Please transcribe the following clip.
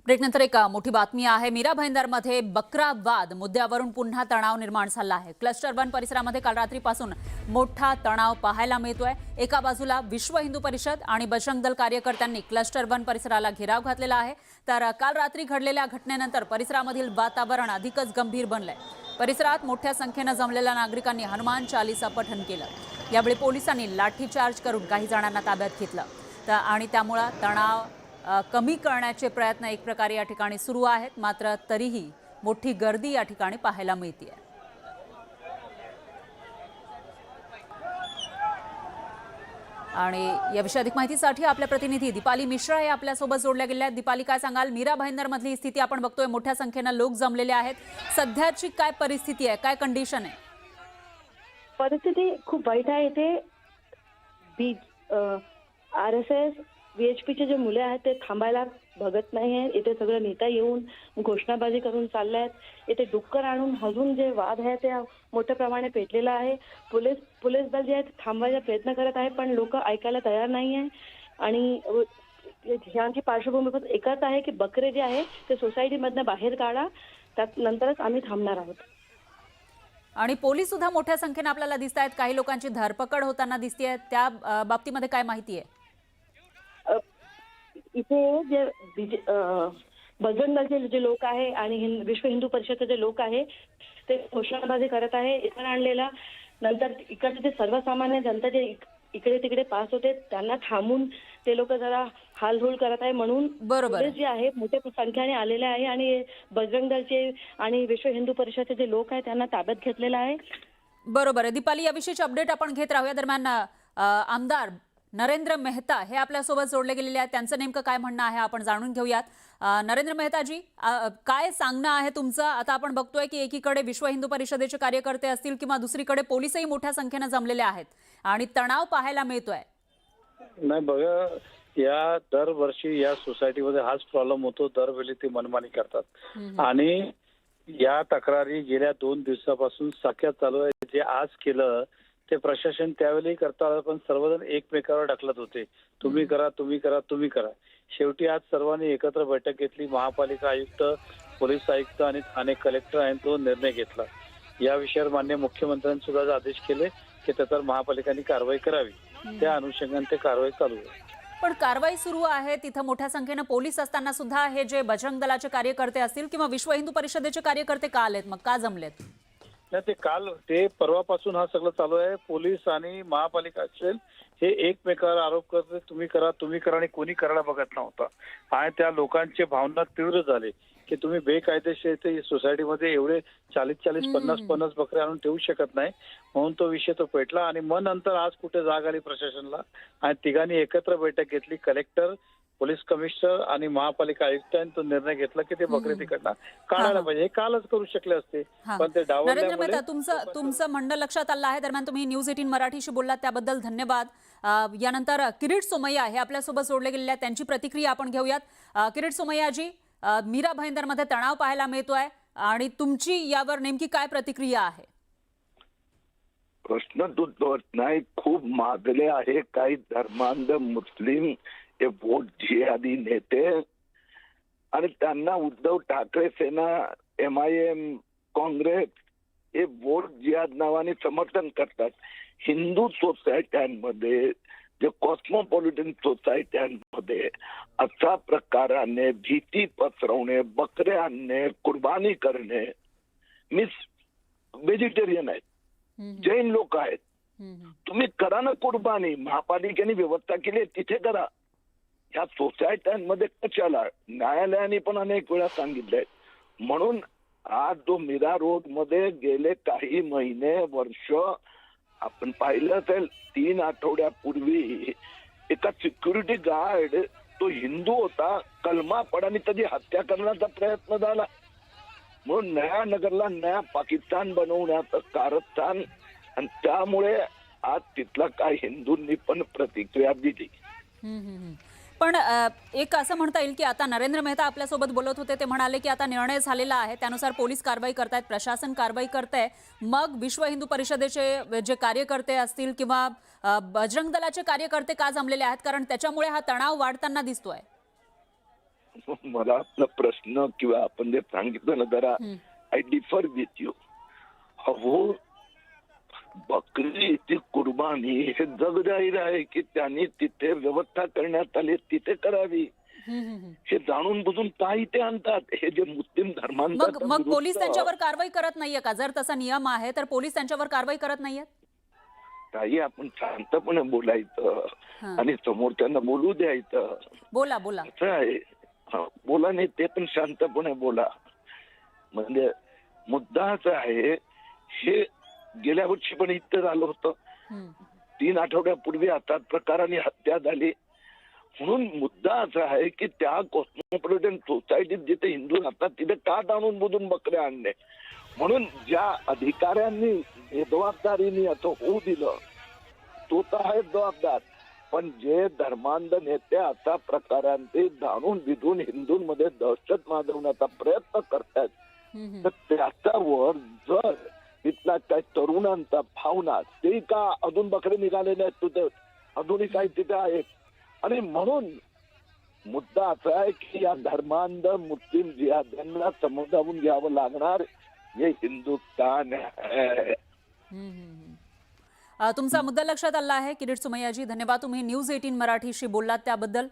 ब्रेकनंतर एक मोठी बातमी आहे। मीरा भाईंदरमध्ये बकरा वाद मुद्द्यावरून पुन्हा तणाव निर्माण झाला आहे। क्लस्टर 1 परिसरामध्ये काल रात्रीपासून मोठा तणाव पाहायला मिळतोय। एका बाजूला विश्व हिंदू परिषद आणि बजरंग दल कार्यकर्त्यांनी क्लस्टर 1 परिसराला घेराव घातलेला आहे, तर काल रात्री घडलेल्या घटनेनंतर परिसरामधील वातावरण अधिकच गंभीर बनलंय। परिसरात मोठ्या संख्येने जमलेल्या नागरिकांनी हनुमान चालीसा पठण केलं। यावेळी पोलिसांनी लाठीचार्ज करून काही जणांना ताब्यात घेतलं आणि त्यामुळे तणाव कमी करण्याचे प्रयत्न एक प्रकारे या ठिकाणी सुरू आहेत, मात्र तरीही मोठी गर्दी या ठिकाणी पाहायला मिळते आहे। आणि या विषयी अधिक माहितीसाठी आपल्या प्रतिनिधी दीपाली मिश्रा हे आपल्या सोबत जोडल्या गेल्या आहेत। दीपाली, काय सांगाल? मीरा भाईंदर मधली स्थिती आपण बघतोय, मोठ्या संख्येने लोक जमलेले आहेत, सध्याची काय परिस्थिती आहे, काय कंडिशन आहे? परिस्थिती खूप वाईट आहे। इथे RSS VHPचे जे मुले आहेत ते थांबायला बघत नाही आहेत। इथे सगळे नेता येऊन घोषणाबाजी करून चालले आहेत। इथे डुक्कर आणून अजून जे वाद आहे ते मोठ्या प्रमाणे पेटलेला आहे। पोलीस दल जे आहे थांबवायचा प्रयत्न करत आहे, पण लोक ऐकायला तयार नाही आहे। आणि ह्यांची पार्श्वभूमी एकच आहे की बकरे जे आहे ते सोसायटीमधनं बाहेर काढा, त्यानंतरच आम्ही थांबणार आहोत। आणि पोलीस सुद्धा मोठ्या संख्येने आपल्याला दिसत आहेत, काही लोकांची धरपकड होताना दिसते, त्या बाबतीमध्ये काय माहिती आहे? इथे जे बजरंग दलचे जे लोक आहे आणि विश्व हिंदू परिषदेचे जे लोक आहे ते घोषणाबाजी करत आहे। इथं आणलेला नंतर इकडचे जे सर्वसामान्य जनता जे इकडे तिकडे पास होते त्यांना थांबून ते लोक जरा हालधूल करत आहे, म्हणून पोलीस जे आहे मोठ्या संख्येने आलेले आहे आणि बजरंग दलचे आणि विश्व हिंदू परिषदेचे जे लोक आहे त्यांना ताब्यात घेतलेलं आहे। बरोबर आहे दीपाली, याविषयीची अपडेट आपण घेत राहूया। दरम्यान आमदार नरेंद्र मेहता हे आपल्यासोबत जोडले गेलेले आहेत, त्यांचं नेमकं काय म्हणणं आहे आपण जाणून घेऊयात। नरेंद्र मेहताजी, काय सांगणं आहे तुमचं? आता आपण बघतोय की एकीकडे विश्व हिंदू परिषदेचे कार्यकर्ते असतील किंवा दुसरीकडे पोलीसही मोठ्या संख्येने जमलेले आहेत आणि तणाव पाहायला मिळतोय। नाही बघा, या दरवर्षी या सोसायटीमध्ये हाच प्रॉब्लेम होतो, दरवेळी ते मनमानी करतात आणि या तक्रारी गेल्या 2 दिवसापासून साक्यात चालू आहे। जे आज केलं ते प्रशासन त्यावेळी करता आलं, पण सर्वजण एकमेकावर ढकलत होते, तुम्ही करा तुम्ही करा तुम्ही करा। शेवटी आज सर्वांनी एकत्र बैठक घेतली, महापालिका आयुक्त, पोलीस आयुक्त आणि ठाणे कलेक्टर यांनी तो निर्णय घेतला। या विषयावर माननीय मुख्यमंत्र्यांनी सुद्धा आदेश केले की त्याच्यावर महापालिकांनी कारवाई करावी, त्या अनुषंगाने ते कारवाई चालू आहे। पण कारवाई सुरू आहे, तिथं मोठ्या संख्येने पोलीस असताना सुद्धा हे जे बजरंग दलाचे कार्यकर्ते असतील किंवा विश्व हिंदू परिषदेचे कार्यकर्ते का आलेत, मग का जमलेत? नाही, ते परवापासून हा सगळं चालू आहे। पोलीस आणि महापालिका असेल हे एकमेकावर आरोप करते, तुम्ही करा तुम्ही करा, आणि कोणी करायला बघत नव्हता। आणि त्या लोकांची भावना तीव्र झाली की तुम्ही बेकायदेशीर सोसायटीमध्ये एवढे 40-50 बकरे आणून ठेवू शकत नाही, म्हणून तो विषय तो पेटला। आणि मग नंतर आज कुठे जाग आली प्रशासनाला आणि तिघांनी एकत्र बैठक घेतली, कलेक्टर, पोलीस कमिशनर आणि महापालिका आयुक्तांनी तो निर्णय घेतला की ते बकरे तिकडनं काढायला पाहिजे। हे कालच करू शकले असते, पण ते नरेंद्र मेहता, तुमचं म्हणणं लक्षात आलं आहे। दरम्यान तुम्ही न्यूज 18 मराठीशी बोललात त्याबद्दल धन्यवाद। यानंतर किरीट सोमय्या हे आपल्यासोबत जोडले गेलेले आहेत, त्यांची प्रतिक्रिया आपण घेऊयात। किरीट सोमय्याजी, मीरा भाईंदरमध्ये तणाव पाहायला मिळतोय आणि तुमची यावर नेमकी काय प्रतिक्रिया आहे? प्रश्न तो नाही, खूप मागले आहे काही धर्मांध मुस्लिम हे वोट जिहादी नेते आणि त्यांना उद्धव ठाकरे सेना, MIM, काँग्रेस हे वोट जिहाद नावाने समर्थन करतात। हिंदू सोसायट्यांमध्ये जे कॉस्मोपॉलिटन सोसायट्यांमध्ये अशा प्रकाराने भीती पसरवणे, बकरे आणणे, कुर्बानी करणे, व्हेजिटेरियन आहेत, जैन लोक आहेत, तुम्ही करा ना कुर्बानी, महापालिकेने व्यवस्था केली आहे तिथे करा। या सोसायट्यांमध्ये कशाला? न्यायालयाने पण अनेक वेळा सांगितलंय। म्हणून आज जो मीरा रोड मध्ये गेले काही महिने, वर्ष आपण पाहिलं असेल, 3 आठवड्यापूर्वी एका सिक्युरिटी गार्ड, तो हिंदू होता, कलमा पडाने त्याची हत्या करण्याचा प्रयत्न झाला। म्हणून नया नगरला नया पाकिस्तान बनवण्याचं कारस्थान, आणि त्यामुळे आज तिथला काही हिंदूंनी पण प्रतिक्रिया दिली। पण एक असं म्हणता येईल की आता नरेंद्र मेहता आपल्यासोबत बोलत होते, ते म्हणाले की आता निर्णय झालेला आहे, त्यानुसार पोलीस कारवाई करतायत, प्रशासन कारवाई करतंय, मग विश्व हिंदू परिषदेचे जे कार्यकर्ते असतील किंवा बजरंग दलाचे कार्यकर्ते का जमलेले आहेत, कारण त्याच्यामुळे हा तणाव वाढताना दिसतोय। मला आपला प्रश्न किंवा आपण जे सांगितलं ना जरा आय डिफर विथ यू. अहो बकरी कुर्बानी हे जग जाहीर आहे की त्यांनी तिथे व्यवस्था करण्यात आली तिथे करावी. हे जाणून बुजून काही ते आणतात हे जे मुस्लिम धर्मांतर. मग पोलीस त्यांच्यावर कारवाई करत नाहीये का? जर तसा नियम आहे तर पोलीस त्यांच्यावर कारवाई करत नाहीयेत? काही आपण शांतपणे बोलायचं आणि समोरच्यांना बोलू द्यायचं. बोला असं आहे. बोला नाही ते पण शांतपणे बोला. म्हणजे मुद्दा असा आहे हे गेल्या वर्षी पण इथं झालं होतं. 3 आठवड्यापूर्वी आता प्रकाराने हत्या झाली. म्हणून मुद्दा असा आहे की त्या कॉस्मोपॉलिटन सोसायटीत जिथे हिंदू राहतात तिथे का जाणून बुजून बकऱ्या आणणे. म्हणून ज्या अधिकाऱ्यांनी जबाबदारीने असं होऊ दिलं तो तर आहे जबाबदार. पण जे धर्मांध नेते अशा प्रकारांचे जाणून बिजून हिंदूंमध्ये दहशत माजवण्याचा प्रयत्न करतात तर त्याच्यावर जर इथला काही तरुणांचा भावना ते का अजून बकरे निघाले नाहीत तिथे अजूनही काही तिथे आहेत. आणि म्हणून मुद्दा असा आहे की या धर्मांध मुस्लिम जिहाद्यांना समजावून घ्यावं लागणार हे हिंदुस्तान आहे. तुमचा मुद्दा लक्षात आला आहे किरीट सोमय्याजी. धन्यवाद. तुम्ही न्यूज 18 मराठीशी बोललात त्याबद्दल.